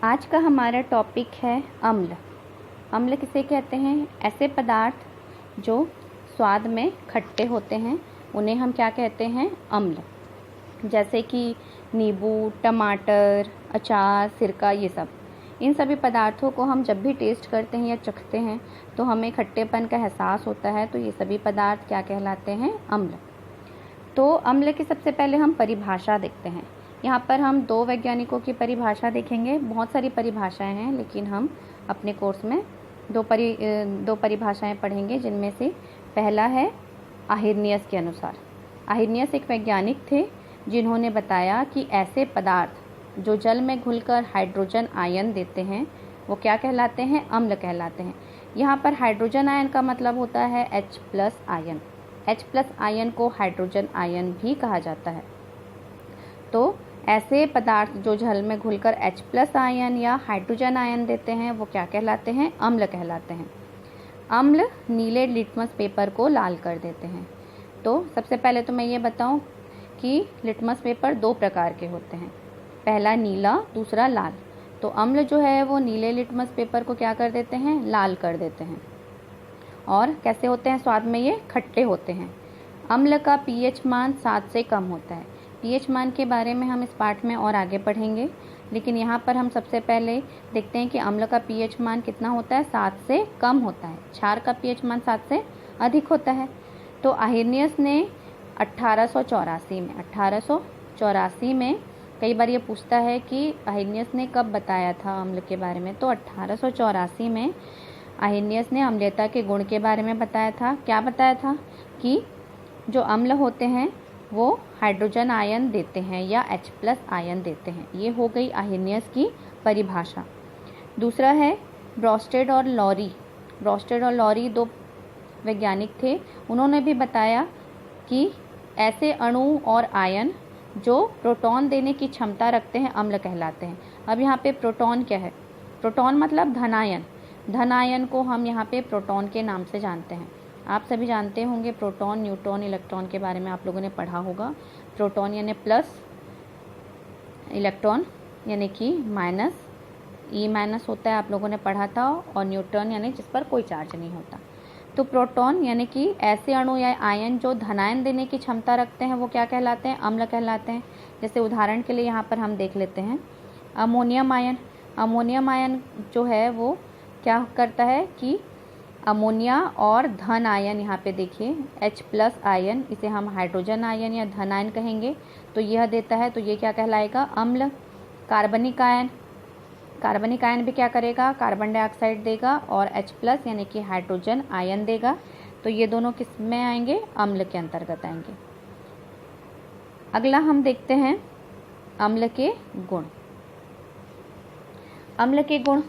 आज का हमारा टॉपिक है अम्ल। अम्ल किसे कहते हैं? ऐसे पदार्थ जो स्वाद में खट्टे होते हैं उन्हें हम क्या कहते हैं? अम्ल। जैसे कि नींबू, टमाटर, अचार, सिरका, ये सब। इन सभी पदार्थों को हम जब भी टेस्ट करते हैं या चखते हैं तो हमें खट्टेपन का एहसास होता है। तो ये सभी पदार्थ क्या कहलाते हैं? अम्ल। तो अम्ल की सबसे पहले हम परिभाषा देखते हैं। यहाँ पर हम दो वैज्ञानिकों की परिभाषा देखेंगे। बहुत सारी परिभाषाएं हैं लेकिन हम अपने कोर्स में दो परिभाषाएं पढ़ेंगे, जिनमें से पहला है आहिरनियस के अनुसार। आहिरनियस एक वैज्ञानिक थे जिन्होंने बताया कि ऐसे पदार्थ जो जल में घुलकर हाइड्रोजन आयन देते हैं वो क्या कहलाते हैं? अम्ल कहलाते हैं। यहाँ पर हाइड्रोजन आयन का मतलब होता है H+ आयन। H+ आयन को हाइड्रोजन आयन भी कहा जाता है। तो ऐसे पदार्थ जो जल में घुलकर H+ आयन या हाइड्रोजन आयन देते हैं वो क्या कहलाते हैं? अम्ल कहलाते हैं। अम्ल नीले लिटमस पेपर को लाल कर देते हैं। तो सबसे पहले तो मैं ये बताऊं कि लिटमस पेपर दो प्रकार के होते हैं, पहला नीला, दूसरा लाल। तो अम्ल जो है वो नीले लिटमस पेपर को क्या कर देते हैं? लाल कर देते हैं। और कैसे होते हैं? स्वाद में ये खट्टे होते हैं। अम्ल का pH मान 7 से कम होता है। pH मान के बारे में हम इस पाठ में और आगे पढ़ेंगे, लेकिन यहाँ पर हम सबसे पहले देखते हैं कि अम्ल का pH मान कितना होता है? 7 से कम होता है। क्षार का pH मान 7 से अधिक होता है। तो आहिरनियस ने 1884 में कई बार ये पूछता है कि आहिरनियस ने कब बताया था अम्ल के बारे में। तो 1884 में आहिरनियस ने अम्लता के गुण के बारे में बताया था। क्या बताया था? कि जो अम्ल होते हैं वो हाइड्रोजन आयन देते हैं या H+ आयन देते हैं। ये हो गई आहिरनियस की परिभाषा। दूसरा है ब्रोस्टेड और लॉरी। ब्रोस्टेड और लॉरी दो वैज्ञानिक थे। उन्होंने भी बताया कि ऐसे अणु और आयन जो प्रोटॉन देने की क्षमता रखते हैं अम्ल कहलाते हैं। अब यहाँ पे प्रोटॉन क्या है? प्रोटॉन मतलब धनायन। धनायन को हम यहाँ पे प्रोटॉन के नाम से जानते हैं। आप सभी जानते होंगे प्रोटॉन, न्यूट्रॉन, इलेक्ट्रॉन के बारे में आप लोगों ने पढ़ा होगा। प्रोटॉन यानी प्लस, इलेक्ट्रॉन यानी कि माइनस, E- होता है, आप लोगों ने पढ़ा था। और न्यूट्रॉन यानी जिस पर कोई चार्ज नहीं होता। तो प्रोटॉन यानी कि ऐसे अणु या आयन जो धनायन देने की क्षमता रखते हैं वो क्या कहलाते हैं? अम्ल कहलाते हैं। जैसे उदाहरण के लिए यहाँ पर हम देख लेते हैं अमोनियम आयन। अमोनियम आयन जो है वो क्या करता है कि अमोनिया और धन आयन, यहाँ पे देखिए H+ आयन, इसे हम हाइड्रोजन आयन या धन आयन कहेंगे, तो यह देता है। तो ये क्या कहलाएगा? अम्ल। कार्बनिक आयन, कार्बनिक आयन भी क्या करेगा? कार्बन डाइऑक्साइड देगा और H+ यानी कि हाइड्रोजन आयन देगा। तो ये दोनों किस में आएंगे? अम्ल के अंतर्गत आएंगे। अगला हम देखते हैं अम्ल के गुण। अम्ल के गुण,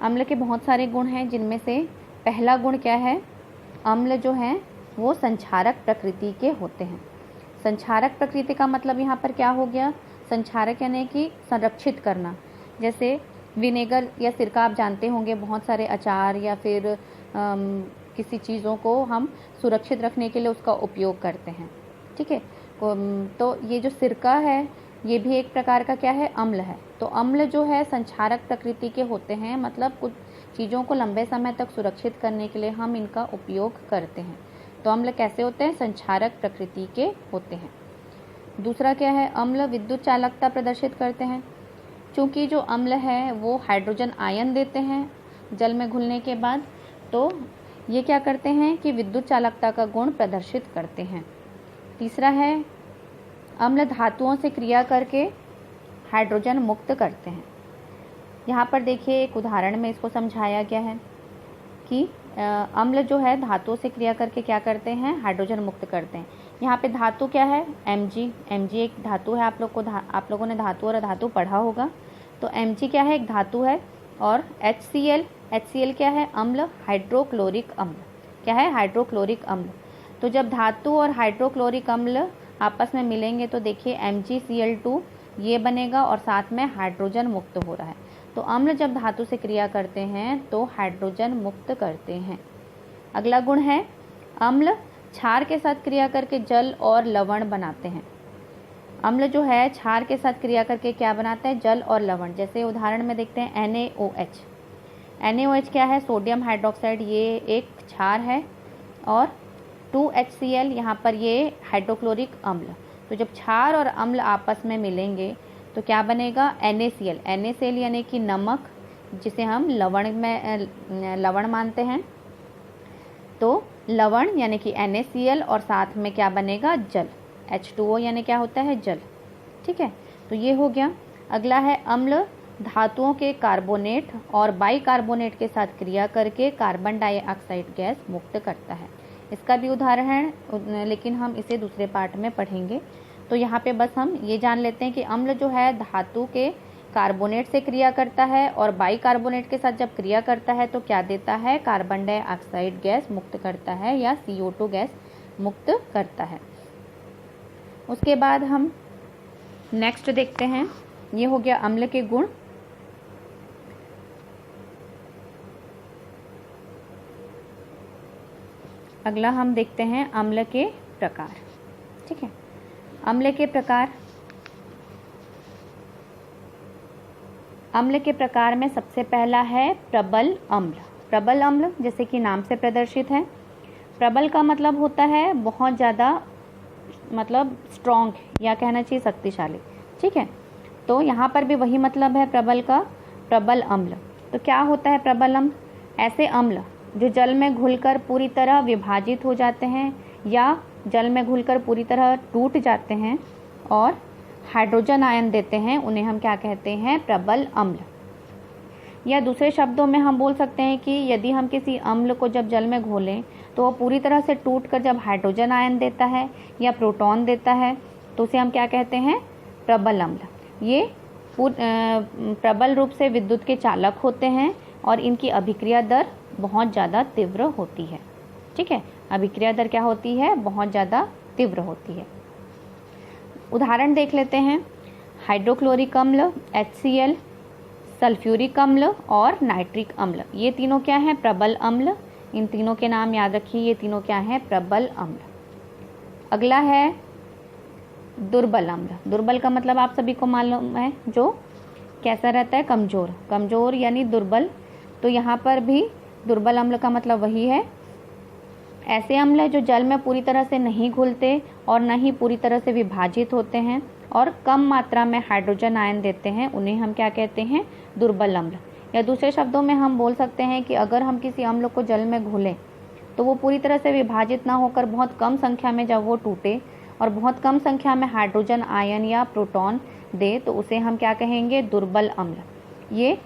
अम्ल के बहुत सारे गुण हैं, जिनमें से पहला गुण क्या है? अम्ल जो हैं वो संक्षारक प्रकृति के होते हैं। संक्षारक प्रकृति का मतलब यहाँ पर क्या हो गया? संक्षारक यानी कि संरक्षित करना। जैसे विनेगर या सिरका आप जानते होंगे, बहुत सारे अचार या फिर किसी चीज़ों को हम सुरक्षित रखने के लिए उसका उपयोग करते हैं। ठीक है। तो ये जो सिरका है ये भी एक प्रकार का क्या है? अम्ल है। तो अम्ल जो है संक्षारक प्रकृति के होते हैं, मतलब कुछ चीज़ों को लंबे समय तक सुरक्षित करने के लिए हम इनका उपयोग करते हैं। तो अम्ल कैसे होते हैं? संक्षारक प्रकृति के होते हैं। दूसरा क्या है? अम्ल विद्युत चालकता प्रदर्शित करते हैं। चूँकि जो अम्ल है वो हाइड्रोजन आयन देते हैं जल में घुलने के बाद, तो ये क्या करते हैं कि विद्युत चालकता का गुण प्रदर्शित करते हैं। तीसरा है अम्ल धातुओं से क्रिया करके हाइड्रोजन मुक्त करते हैं। यहाँ पर देखिए एक उदाहरण में इसको समझाया गया है कि अम्ल जो है धातुओं से क्रिया करके क्या करते हैं? हाइड्रोजन मुक्त करते हैं। यहाँ पे धातु क्या है? Mg एक धातु है। आप लोगों ने धातु और अधातु पढ़ा होगा। तो Mg क्या है? एक धातु है। और HCl क्या है? अम्ल, हाइड्रोक्लोरिक अम्ल। क्या है? हाइड्रोक्लोरिक अम्ल। तो जब धातु और हाइड्रोक्लोरिक अम्ल आपस में मिलेंगे तो देखिए MgCl2 ये बनेगा और साथ में हाइड्रोजन मुक्त हो रहा है। तो अम्ल जब धातु से क्रिया करते हैं तो हाइड्रोजन मुक्त करते हैं। अगला गुण है अम्ल क्षार के साथ क्रिया करके जल और लवण बनाते हैं। अम्ल जो है क्षार के साथ क्रिया करके क्या बनाता है, जल और लवण। जैसे उदाहरण में देखते हैं NaOH। NaOH क्या है, सोडियम हाइड्रोक्साइड, ये एक क्षार है, और 2HCl यहाँ पर ये हाइड्रोक्लोरिक अम्ल। तो जब क्षार और अम्ल आपस में मिलेंगे तो क्या बनेगा, NaCl। NaCl यानी कि नमक, जिसे हम लवण मानते हैं। तो लवण यानी कि NaCl, और साथ में क्या बनेगा, जल, H2O यानी क्या होता है, जल। ठीक है, तो ये हो गया। अगला है अम्ल धातुओं के कार्बोनेट और बाइकार्बोनेट के साथ क्रिया करके कार्बन डाइऑक्साइड गैस मुक्त करता है। इसका भी उदाहरण है, लेकिन हम इसे दूसरे पार्ट में पढ़ेंगे। तो यहाँ पे बस हम ये जान लेते हैं कि अम्ल जो है धातु के कार्बोनेट से क्रिया करता है, और बाइकार्बोनेट के साथ जब क्रिया करता है तो क्या देता है, कार्बन डाइऑक्साइड गैस मुक्त करता है, या CO2 गैस मुक्त करता है। उसके बाद हम नेक्स्ट देखते हैं, ये हो गया अम्ल के गुण। अगला हम देखते हैं अम्ल के प्रकार। ठीक है, अम्ल के प्रकार। अम्ल के प्रकार में सबसे पहला है प्रबल अम्ल। प्रबल अम्ल जैसे कि नाम से प्रदर्शित है। प्रबल का मतलब होता है बहुत ज़्यादा, मतलब स्ट्रॉन्ग, या कहना चाहिए शक्तिशाली। ठीक है, तो यहाँ पर भी वही मतलब है प्रबल का, प्रबल अम्ल। तो क्या होता है प्रबल अम्ल, ऐसे अम्ल जो जल में घुलकर पूरी तरह विभाजित हो जाते हैं, या जल में घुलकर पूरी तरह टूट जाते हैं और हाइड्रोजन आयन देते हैं, उन्हें हम क्या कहते हैं, प्रबल अम्ल। या दूसरे शब्दों में हम बोल सकते हैं कि यदि हम किसी अम्ल को जब जल में घोलें तो वो पूरी तरह से टूटकर जब हाइड्रोजन आयन देता है या प्रोटॉन देता है तो उसे हम क्या कहते हैं, प्रबल अम्ल। ये प्रबल रूप से विद्युत के चालक होते हैं और इनकी अभिक्रिया दर बहुत ज़्यादा तीव्र होती है। ठीक है, अभिक्रिया दर क्या होती है, बहुत ज़्यादा तीव्र होती है। उदाहरण देख लेते हैं, हाइड्रोक्लोरिक अम्ल, HCl, सल्फ्यूरिक अम्ल और नाइट्रिक अम्ल। ये तीनों क्या हैं, प्रबल अम्ल। इन तीनों के नाम याद रखिए, ये तीनों क्या हैं, प्रबल अम्ल। अगला है दुर्बल अम्ल। दुर्बल का मतलब आप सभी को मालूम है, जो कैसा रहता है, कमज़ोर। कमज़ोर यानी दुर्बल। तो यहाँ पर भी दुर्बल अम्ल का मतलब वही है, ऐसे अम्ल जो जल में पूरी तरह से नहीं घुलते और न ही पूरी तरह से विभाजित होते हैं और कम मात्रा में हाइड्रोजन आयन देते हैं, उन्हें हम क्या कहते हैं, दुर्बल अम्ल। या दूसरे शब्दों में हम बोल सकते हैं कि अगर हम किसी अम्ल को जल में घुलें तो वो पूरी तरह से विभाजित ना होकर बहुत कम संख्या में जब वो टूटे और बहुत कम संख्या में हाइड्रोजन आयन या प्रोटॉन दे तो उसे हम क्या कहेंगे, दुर्बल अम्ल। ये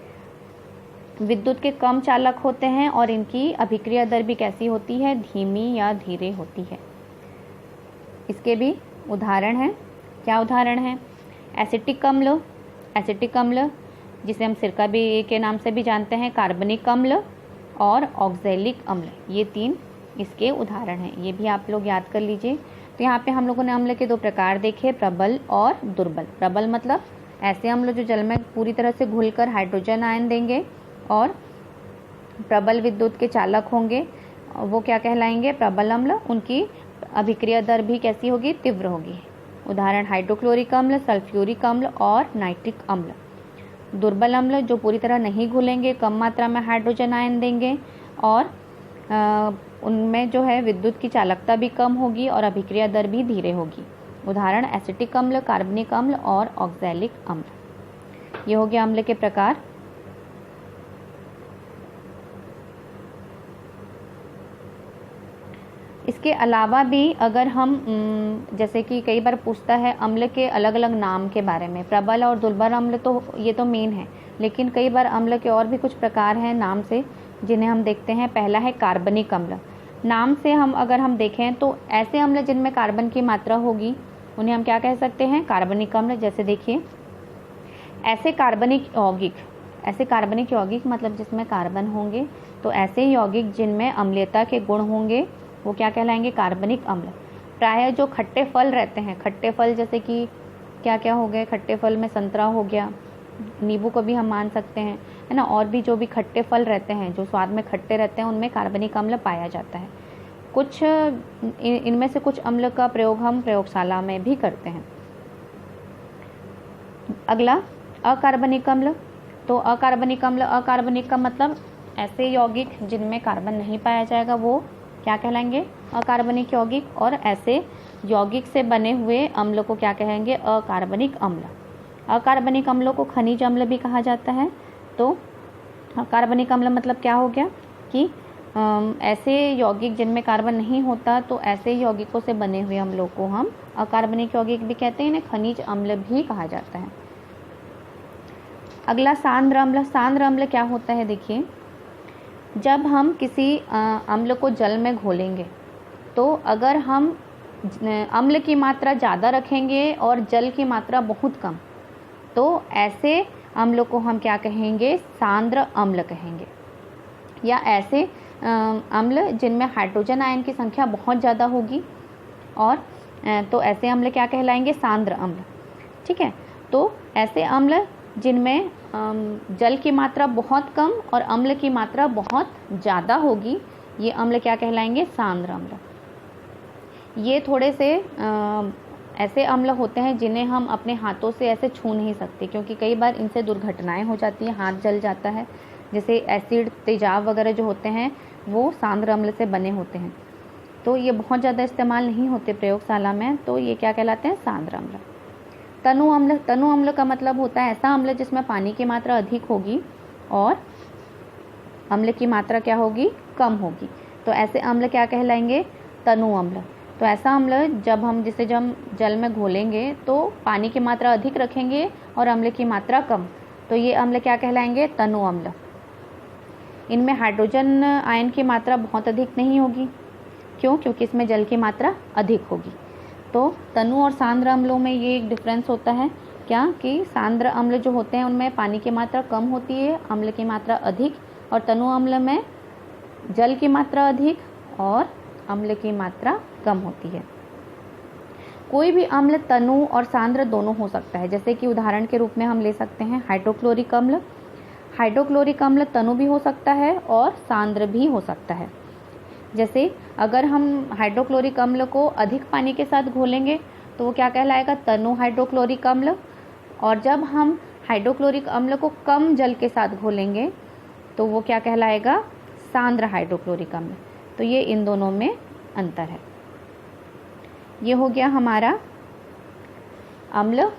विद्युत के कम चालक होते हैं और इनकी अभिक्रिया दर भी कैसी होती है, धीमी या धीरे होती है। इसके भी उदाहरण हैं। क्या उदाहरण है, एसिटिक अम्ल। एसिटिक अम्ल जिसे हम सिरका भी के नाम से भी जानते हैं, कार्बनिक अम्ल और ऑक्सैलिक अम्ल, ये तीन इसके उदाहरण हैं। ये भी आप लोग याद कर लीजिए। तो यहाँ पे हम लोगों ने अम्ल के दो प्रकार देखे, प्रबल और दुर्बल। प्रबल मतलब ऐसे अम्ल जो जल में पूरी तरह से घुलकर हाइड्रोजन आयन देंगे और प्रबल विद्युत के चालक होंगे, वो क्या कहलाएंगे, प्रबल अम्ल। उनकी अभिक्रिया दर भी कैसी होगी, तीव्र होगी। उदाहरण हाइड्रोक्लोरिक अम्ल, सल्फ्यूरिक अम्ल और नाइट्रिक अम्ल। दुर्बल अम्ल जो पूरी तरह नहीं घुलेंगे, कम मात्रा में हाइड्रोजन आयन देंगे और उनमें जो है विद्युत की चालकता भी कम होगी और अभिक्रिया दर भी धीरे होगी। उदाहरण एसिटिक अम्ल, कार्बनिक अम्ल और ऑक्सैलिक अम्ल। ये हो गया अम्ल के प्रकार। इसके अलावा भी अगर हम जैसे कि कई बार पूछता है अम्ल के अलग अलग नाम के बारे में, प्रबल और दुर्बल अम्ल तो ये तो मेन है, लेकिन कई बार अम्ल के और भी कुछ प्रकार हैं नाम से, जिन्हें हम देखते हैं। पहला है कार्बनिक अम्ल। नाम से अगर हम देखें तो ऐसे अम्ल जिनमें कार्बन की मात्रा होगी उन्हें हम क्या कह सकते हैं, कार्बनिक अम्ल। जैसे देखिए, ऐसे कार्बनिक यौगिक मतलब जिसमें कार्बन होंगे, तो ऐसे यौगिक जिनमें अम्लीयता के गुण होंगे वो क्या कहलाएंगे, कार्बनिक अम्ल। प्रायः जो खट्टे फल रहते हैं, खट्टे फल जैसे कि क्या क्या हो गए, खट्टे फल में संतरा हो गया, नींबू को भी हम मान सकते हैं, है ना। और भी जो भी खट्टे फल रहते हैं जो स्वाद में खट्टे रहते हैं उनमें कार्बनिक अम्ल पाया जाता है। कुछ इनमें से कुछ अम्ल का प्रयोग हम प्रयोगशाला में भी करते हैं। अगला अकार्बनिक अम्ल। तो अकार्बनिक अम्ल, अकार्बनिक का मतलब ऐसे यौगिक जिनमें कार्बन नहीं पाया जाएगा वो क्या कहलाएंगे? अकार्बनिक यौगिक। और ऐसे यौगिक से बने हुए अम्ल को क्या कहेंगे? अकार्बनिक अम्ल। अकार्बनिक अम्लों को खनिज अम्ल भी कहा जाता है। तो अकार्बनिक अम्ल मतलब क्या हो गया कि ऐसे यौगिक जिनमें कार्बन नहीं होता, तो ऐसे यौगिकों से बने हुए अम्लों को हम अकार्बनिक यौगिक भी कहते हैं, इन्हें खनिज अम्ल भी कहा जाता है। अगला सांद्र अम्ल। सांद्र अम्ल क्या होता है? देखिए, जब हम किसी अम्ल को जल में घोलेंगे तो अगर हम अम्ल की मात्रा ज़्यादा रखेंगे और जल की मात्रा बहुत कम, तो ऐसे अम्ल को हम क्या कहेंगे? सांद्र अम्ल कहेंगे। या ऐसे अम्ल जिनमें हाइड्रोजन आयन की संख्या बहुत ज़्यादा होगी, और तो ऐसे अम्ल क्या कहलाएंगे? सांद्र अम्ल। ठीक है। तो ऐसे अम्ल जिनमें जल की मात्रा बहुत कम और अम्ल की मात्रा बहुत ज़्यादा होगी, ये अम्ल क्या कहलाएंगे? सांद्र अम्ल। ये थोड़े से ऐसे अम्ल होते हैं जिन्हें हम अपने हाथों से ऐसे छू नहीं सकते, क्योंकि कई बार इनसे दुर्घटनाएं हो जाती हैं, हाथ जल जाता है। जैसे एसिड, तेजाब वगैरह जो होते हैं वो सांद्र अम्ल से बने होते हैं, तो ये बहुत ज़्यादा इस्तेमाल नहीं होते प्रयोगशाला में, तो ये क्या कहलाते हैं? सांद्र अम्ल। तनु अम्ल। तनु अम्ल का मतलब होता है ऐसा अम्ल जिसमें पानी की मात्रा अधिक होगी और अम्ल की मात्रा क्या होगी? कम होगी। तो ऐसे अम्ल क्या कहलाएंगे? तनु अम्ल। तो ऐसा अम्ल जब हम जल में घोलेंगे तो पानी की मात्रा अधिक रखेंगे और अम्ल की मात्रा कम, तो ये अम्ल क्या कहलाएंगे? तनु अम्ल। इनमें हाइड्रोजन आयन की मात्रा बहुत अधिक नहीं होगी। क्यों? क्योंकि इसमें जल की मात्रा अधिक होगी। तो तनु और सांद्र अम्लों में ये एक डिफरेंस होता है क्या, कि सांद्र अम्ल जो होते हैं उनमें पानी की मात्रा कम होती है, अम्ल की मात्रा अधिक, और तनु अम्ल में जल की मात्रा अधिक और अम्ल की मात्रा कम होती है। कोई भी अम्ल तनु और सांद्र दोनों हो सकता है। जैसे कि उदाहरण के रूप में हम ले सकते हैं हाइड्रोक्लोरिक अम्ल। हाइड्रोक्लोरिक अम्ल तनु भी हो सकता है और सांद्र भी हो सकता है। जैसे अगर हम हाइड्रोक्लोरिक अम्ल को अधिक पानी के साथ घोलेंगे तो वो क्या कहलाएगा? तनु हाइड्रोक्लोरिक अम्ल। और जब हम हाइड्रोक्लोरिक अम्ल को कम जल के साथ घोलेंगे तो वो क्या कहलाएगा? सांद्र हाइड्रोक्लोरिक अम्ल। तो ये इन दोनों में अंतर है। ये हो गया हमारा अम्ल।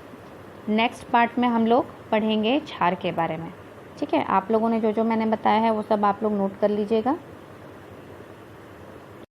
नेक्स्ट पार्ट में हम लोग पढ़ेंगे क्षार के बारे में। ठीक है, आप लोगों ने जो मैंने बताया है वो सब आप लोग नोट कर लीजिएगा।